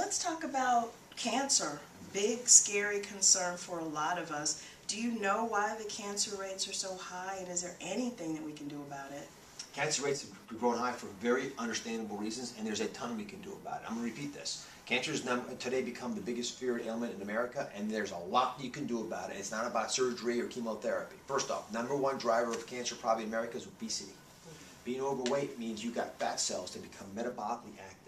let's talk about cancer. Big, scary concern for a lot of us. Do you know why the cancer rates are so high, and is there anything that we can do about it? Cancer rates have grown high for very understandable reasons, and there's a ton we can do about it. I'm going to repeat this. Cancer has today become the biggest feared ailment in America, and there's a lot you can do about it. It's not about surgery or chemotherapy. First off, #1 driver of cancer probably in America is obesity. Being overweight means you've got fat cells that become metabolically active.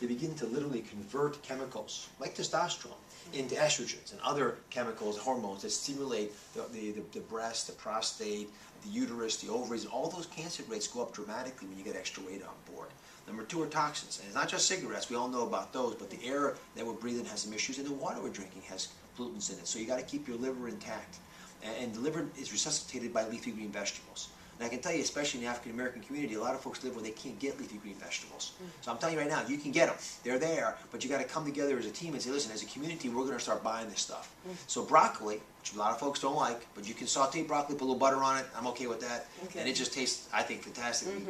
They begin to literally convert chemicals, like testosterone, into estrogens and other chemicals, hormones that stimulate the breast, the prostate, the uterus, the ovaries. All those cancer rates go up dramatically when you get extra weight on board. #2 are toxins, and it's not just cigarettes, we all know about those, but the air that we're breathing has some issues, and the water we're drinking has pollutants in it, so you got to keep your liver intact. And the liver is resuscitated by leafy green vegetables. And I can tell you, especially in the African American community, a lot of folks live where they can't get leafy green vegetables. So I'm telling you right now, you can get them. They're there, but you got to come together as a team and say, listen, as a community, we're going to start buying this stuff. So broccoli, which a lot of folks don't like, but you can saute broccoli, put a little butter on it. I'm okay with that. Okay. And it just tastes, I think, fantastically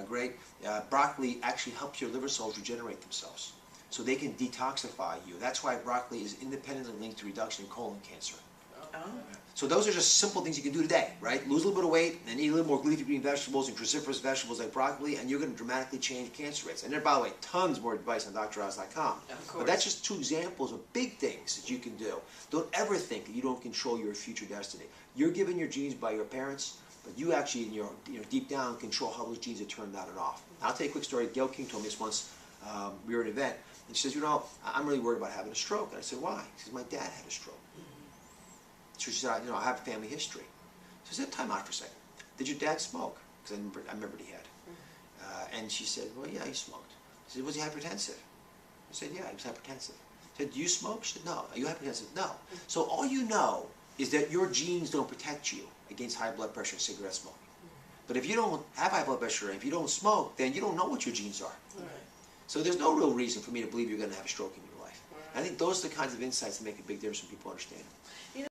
great. Broccoli actually helps your liver cells regenerate themselves, so they can detoxify you. That's why broccoli is independently linked to reduction in colon cancer. Oh. So those are just simple things you can do today, right? Lose a little bit of weight and eat a little more leafy green vegetables and cruciferous vegetables like broccoli, and you're going to dramatically change cancer rates. And there, by the way, tons more advice on DrOz.com. But that's just 2 examples of big things that you can do. Don't ever think that you don't control your future destiny. You're given your genes by your parents, but you actually, in your deep down, control how those genes are turned on and off. I'll tell you a quick story. Gail King told me this once. We were at an event, and she says, I'm really worried about having a stroke. And I said, why? She says, my dad had a stroke. So she said, I have a family history. So I said, time out for a second. Did your dad smoke? Because I remembered he had. And she said, well, yeah, he smoked. I said, was he hypertensive? I said, yeah, he was hypertensive. I said, do you smoke? She said, no. Are you hypertensive? No. So all you know is that your genes don't protect you against high blood pressure and cigarette smoking. But if you don't have high blood pressure and if you don't smoke, then you don't know what your genes are. Right. So there's no real reason for me to believe you're going to have a stroke in your life. I think those are the kinds of insights that make a big difference when people understand.